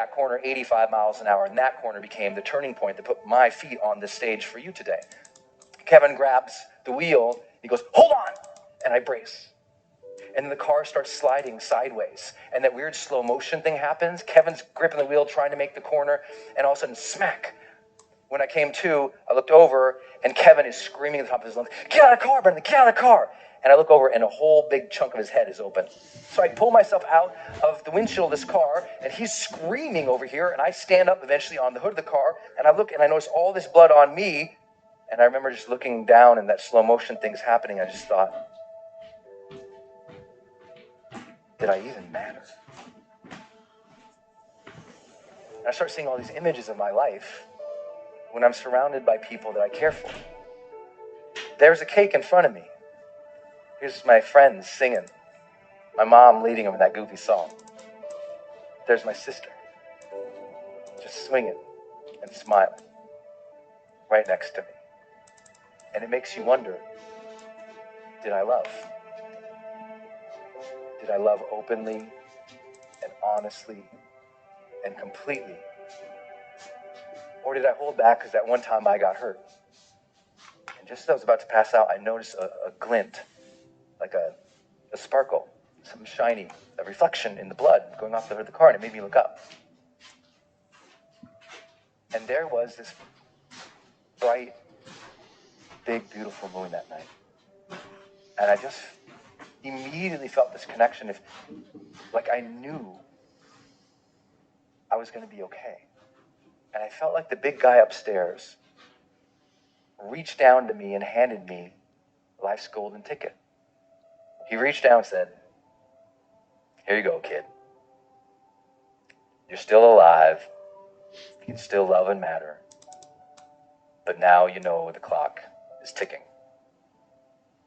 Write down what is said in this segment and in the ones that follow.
that corner 85 miles an hour, and that corner became the turning point that put my feet on this stage for you today. Kevin grabs the wheel, he goes, hold on, and I brace. And then the car starts sliding sideways, and that weird slow motion thing happens. Kevin's gripping the wheel, trying to make the corner, and all of a sudden, smack. When I came to, I looked over, and Kevin is screaming at the top of his lungs, get out of the car, Brendan, get out of the car. And I look over, and a whole big chunk of his head is open. So I pull myself out of the windshield of this car, and he's screaming over here, and I stand up eventually on the hood of the car, and I look, and I notice all this blood on me, and I remember just looking down, and that slow motion thing's happening. I just thought, did I even matter? And I start seeing all these images of my life when I'm surrounded by people that I care for. There's a cake in front of me. Here's my friends singing. My mom leading them in that goofy song. There's my sister, just swinging and smiling right next to me. And it makes you wonder, did I love? Did I love openly and honestly and completely? Or did I hold back because that one time I got hurt? And just as I was about to pass out, I noticed a glint, like a sparkle, something shiny, a reflection in the blood going off the hood of the car, and it made me look up. And there was this bright, big, beautiful moon that night. And I just immediately felt this connection, like I knew I was going to be okay. And I felt like the big guy upstairs reached down to me and handed me life's golden ticket. He reached down and said, here you go, kid. You're still alive. You can still love and matter. But now you know the clock is ticking.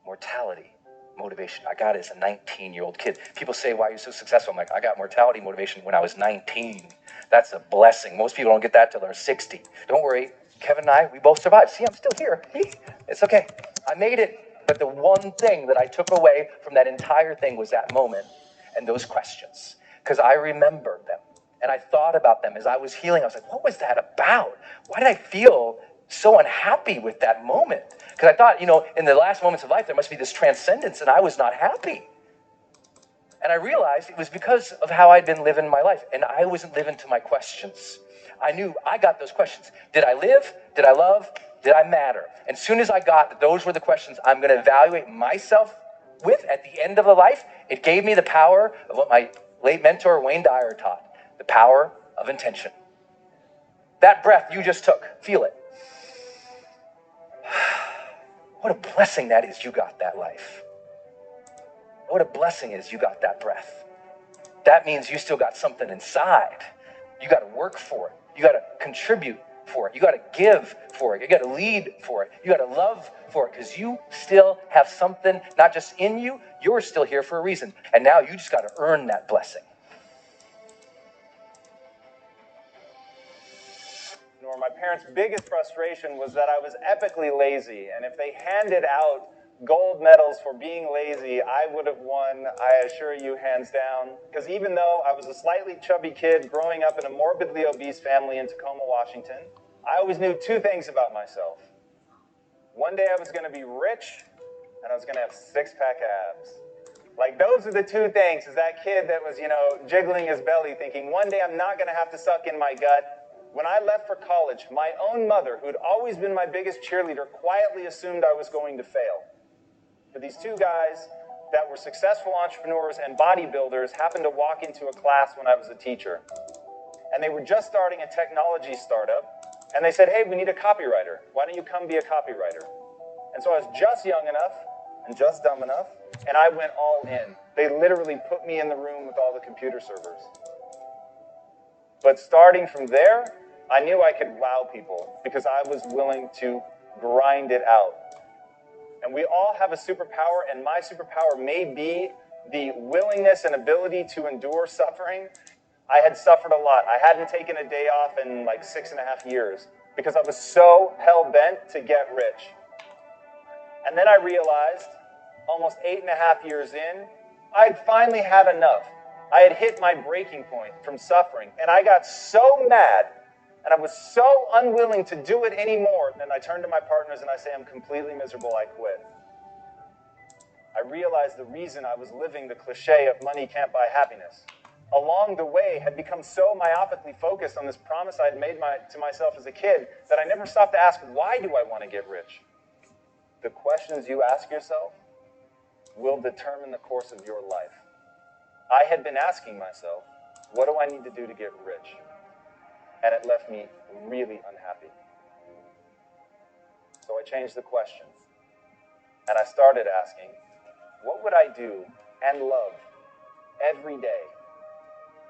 Mortality, motivation. I got it as a 19-year-old kid. People say, why are you so successful? I'm like, I got mortality motivation when I was 19. That's a blessing. Most people don't get that till they're 60. Don't worry. Kevin and I, we both survived. See, I'm still here. It's okay. I made it. But the one thing that I took away from that entire thing was that moment and those questions. Because I remembered them. And I thought about them as I was healing. I was like, what was that about? Why did I feel so unhappy with that moment? Because I thought, in the last moments of life, there must be this transcendence, and I was not happy. And I realized it was because of how I'd been living my life, and I wasn't living to my questions. I knew I got those questions. Did I live? Did I love? Did I matter? And as soon as I got that those were the questions I'm going to evaluate myself with at the end of the life, it gave me the power of what my late mentor, Wayne Dyer, taught. The power of intention. That breath you just took, feel it. What a blessing that is you got that life. What a blessing it is you got that breath. That means you still got something inside. You got to work for it. You got to contribute for it. You got to give for it. You got to lead for it. You got to love for it, because you still have something not just in you, you're still here for a reason. And now you just got to earn that blessing. My parents' biggest frustration was that I was epically lazy, and if they handed out gold medals for being lazy, I would have won, I assure you, hands down. Because even though I was a slightly chubby kid growing up in a morbidly obese family in Tacoma, Washington, I always knew two things about myself. One day I was going to be rich, and I was going to have six-pack abs. Like, those are the two things, as that kid that was, jiggling his belly thinking, one day I'm not going to have to suck in my gut. When I left for college, my own mother, who had always been my biggest cheerleader, quietly assumed I was going to fail. But these two guys that were successful entrepreneurs and bodybuilders happened to walk into a class when I was a teacher. And they were just starting a technology startup. And they said, hey, we need a copywriter. Why don't you come be a copywriter? And so I was just young enough and just dumb enough, and I went all in. They literally put me in the room with all the computer servers. But starting from there, I knew I could wow people because I was willing to grind it out. And we all have a superpower, and my superpower may be the willingness and ability to endure suffering. I had suffered a lot. I hadn't taken a day off in like 6.5 years because I was so hell-bent to get rich. And then I realized, almost 8.5 years in, I'd finally had enough. I had hit my breaking point from suffering, and I got so mad, and I was so unwilling to do it anymore, then I turned to my partners and I say, I'm completely miserable, I quit. I realized the reason I was living the cliche of money can't buy happiness, along the way, had become so myopically focused on this promise I had made to myself as a kid that I never stopped to ask, why do I want to get rich? The questions you ask yourself will determine the course of your life. I had been asking myself, what do I need to do to get rich? And it left me really unhappy. So I changed the question. And I started asking, what would I do and love every day,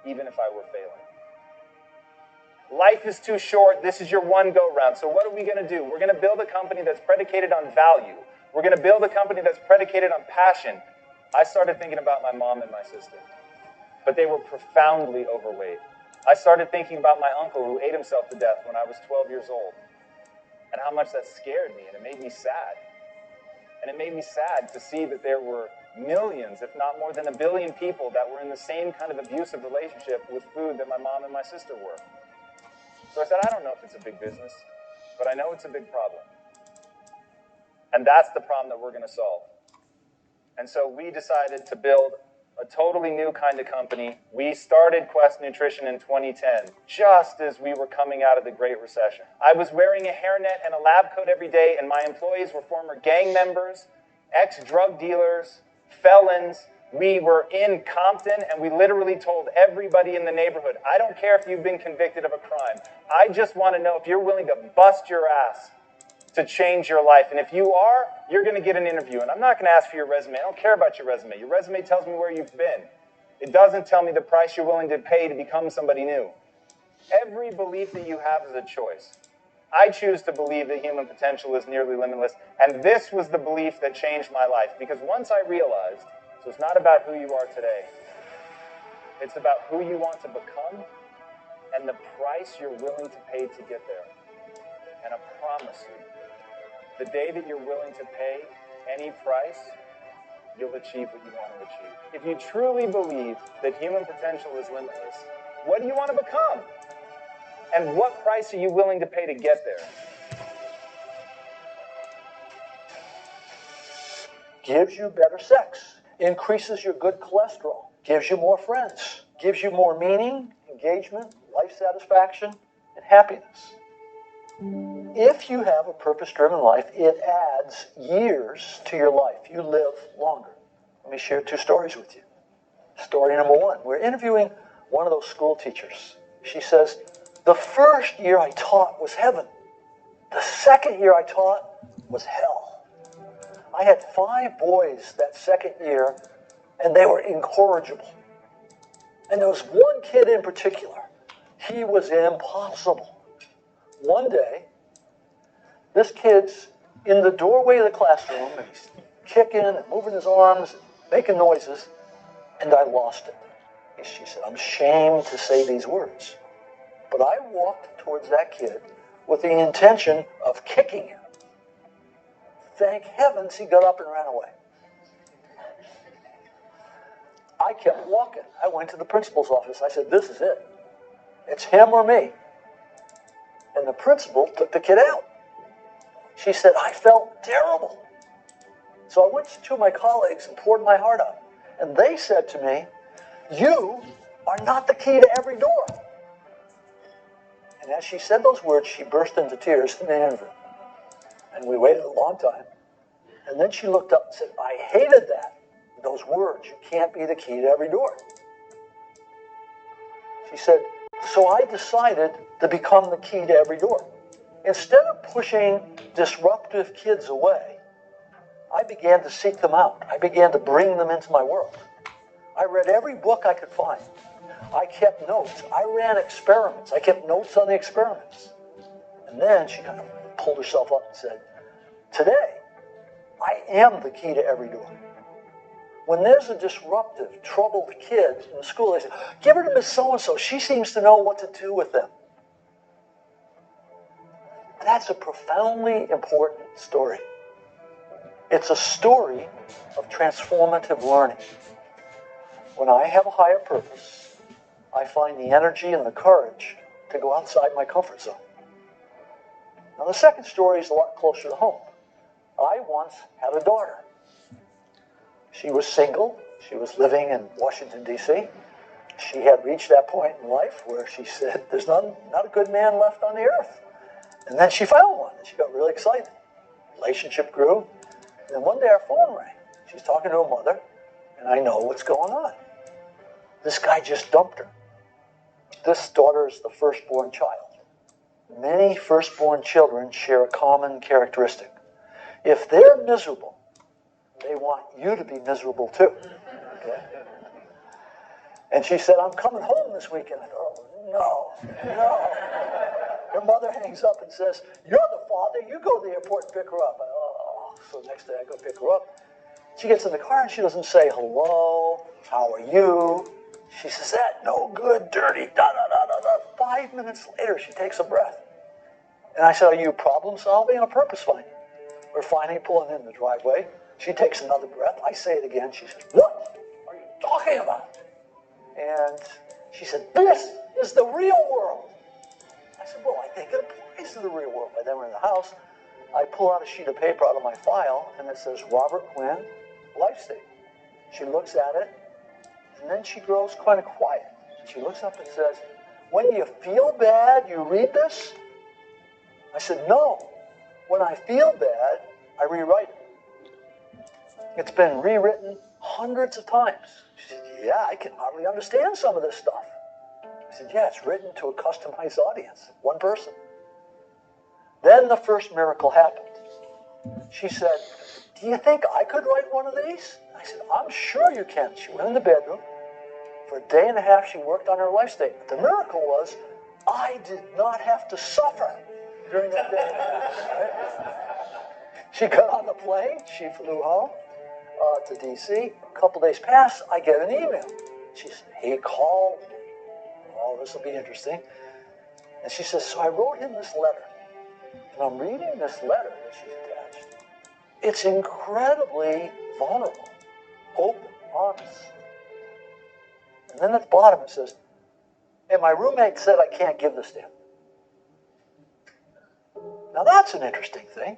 even if I were failing? Life is too short. This is your one go-round. So what are we going to do? We're going to build a company that's predicated on value. We're going to build a company that's predicated on passion. I started thinking about my mom and my sister, but they were profoundly overweight. I started thinking about my uncle who ate himself to death when I was 12 years old, and how much that scared me, and it made me sad. And it made me sad to see that there were millions, if not more than 1 billion people that were in the same kind of abusive relationship with food that my mom and my sister were. So I said, I don't know if it's a big business, but I know it's a big problem. And that's the problem that we're going to solve. And so we decided to build a totally new kind of company. We started Quest Nutrition in 2010, just as we were coming out of the Great Recession. I was wearing a hairnet and a lab coat every day, and my employees were former gang members, ex-drug dealers, felons. We were in Compton, and we literally told everybody in the neighborhood, I don't care if you've been convicted of a crime. I just want to know if you're willing to bust your ass to change your life. And if you are, you're going to get an interview. And I'm not going to ask for your resume. I don't care about your resume. Your resume tells me where you've been. It doesn't tell me the price you're willing to pay to become somebody new. Every belief that you have is a choice. I choose to believe that human potential is nearly limitless. And this was the belief that changed my life. Because once I realized, so it's not about who you are today. It's about who you want to become and the price you're willing to pay to get there. And I promise you, the day that you're willing to pay any price, you'll achieve what you want to achieve. If you truly believe that human potential is limitless, what do you want to become? And what price are you willing to pay to get there? Gives you better sex, increases your good cholesterol, gives you more friends, gives you more meaning, engagement, life satisfaction, and happiness. If you have a purpose-driven life, it adds years to your life. You live longer. Let me share 2 stories with you. Story number 1, we're interviewing one of those school teachers. She says, the first year I taught was heaven. The second year I taught was hell. I had 5 boys that second year, and they were incorrigible. And there was one kid in particular. He was impossible. One day, this kid's in the doorway of the classroom, and he's kicking and moving his arms, making noises, and I lost it. She said, I'm ashamed to say these words. But I walked towards that kid with the intention of kicking him. Thank heavens he got up and ran away. I kept walking. I went to the principal's office. I said, this is it. It's him or me. And the principal took the kid out. She said, I felt terrible. So I went to my colleagues and poured my heart out. And they said to me, you are not the key to every door. And as she said those words, she burst into tears in the interview. And we waited a long time. And then she looked up and said, I hated that. Those words, you can't be the key to every door. She said, so I decided to become the key to every door. Instead of pushing disruptive kids away, I began to seek them out. I began to bring them into my world. I read every book I could find. I kept notes. I ran experiments. I kept notes on the experiments. And then she kind of pulled herself up and said, today, I am the key to every door. When there's a disruptive, troubled kid in the school, they say, give her to Miss So-and-so. She seems to know what to do with them. That's a profoundly important story. It's a story of transformative learning. When I have a higher purpose, I find the energy and the courage to go outside my comfort zone. Now, the second story is a lot closer to home. I once had a daughter. She was single. She was living in Washington, D.C. She had reached that point in life where she said, there's not a good man left on the earth. And then she found one, and she got really excited. Relationship grew. And then one day our phone rang. She's talking to her mother, and I know what's going on. This guy just dumped her. This daughter is the firstborn child. Many firstborn children share a common characteristic. If they're miserable, they want you to be miserable too. Okay? And she said, I'm coming home this weekend. I thought, oh, no. Her mother hangs up and says, you're the father, you go to the airport and pick her up. So next day I go pick her up. She gets in the car and she doesn't say, hello, how are you? She says, that no good, dirty, da-da-da-da-da. 5 minutes later, she takes a breath. And I said, are you problem solving or purpose finding? We're finally pulling in the driveway. She takes another breath. I say it again. She says, what are you talking about? And she said, this is the real world. I said, well, I think it applies to the real world. By then we're in the house. I pull out a sheet of paper out of my file, and it says, Robert Quinn, life statement. She looks at it, and then she grows kind of quiet. She looks up and says, when you feel bad, you read this? I said, no. When I feel bad, I rewrite it. It's been rewritten hundreds of times. She said, yeah, I can hardly understand some of this stuff. I said, yeah, it's written to a customized audience, one person. Then the first miracle happened. She said, do you think I could write one of these? I said, I'm sure you can. She went in the bedroom. For a day and a half, she worked on her life statement. The miracle was, I did not have to suffer during that day and a half. She got on the plane. She flew home to D.C. A couple days pass, I get an email. She said, he called me. Oh, this will be interesting. And she says, so I wrote him this letter. And I'm reading this letter that she's attached. It's incredibly vulnerable, open, honest. And then at the bottom it says, and my roommate said I can't give this to him. Now that's an interesting thing.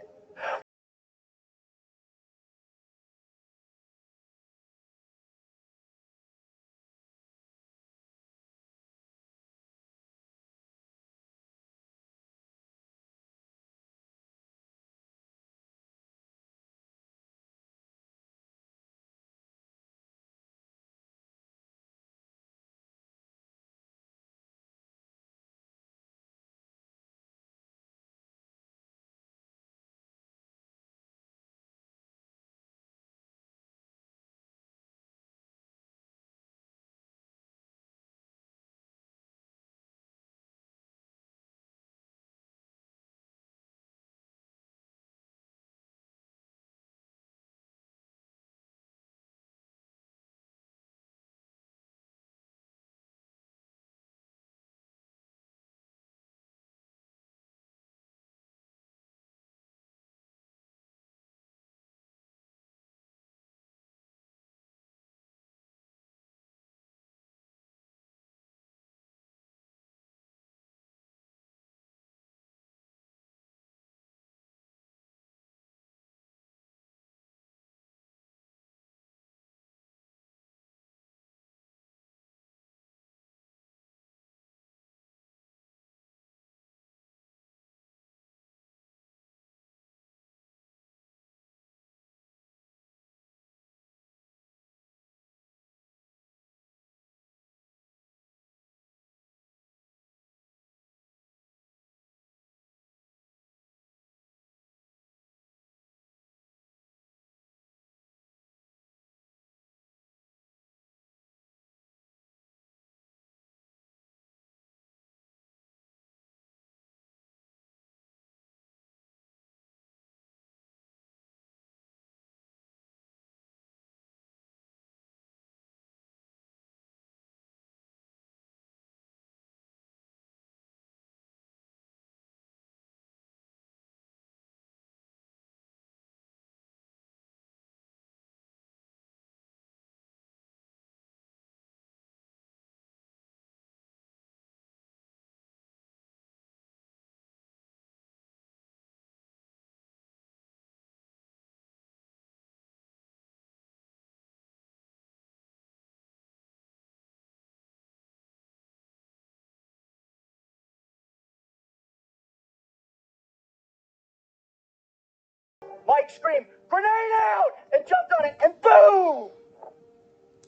Mike screamed, "Grenade out!" and jumped on it, and boom!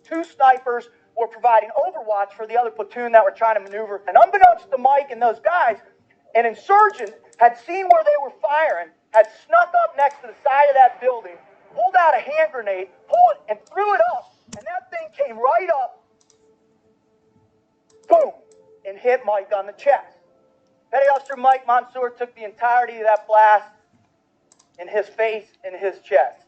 2 snipers were providing overwatch for the other platoon that were trying to maneuver. And unbeknownst to Mike and those guys, an insurgent had seen where they were firing, had snuck up next to the side of that building, pulled out a hand grenade, pulled it, and threw it up. And that thing came right up, boom, and hit Mike on the chest. Petty Officer Mike Mansour took the entirety of that blast in his face and his chest.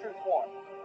Truth one.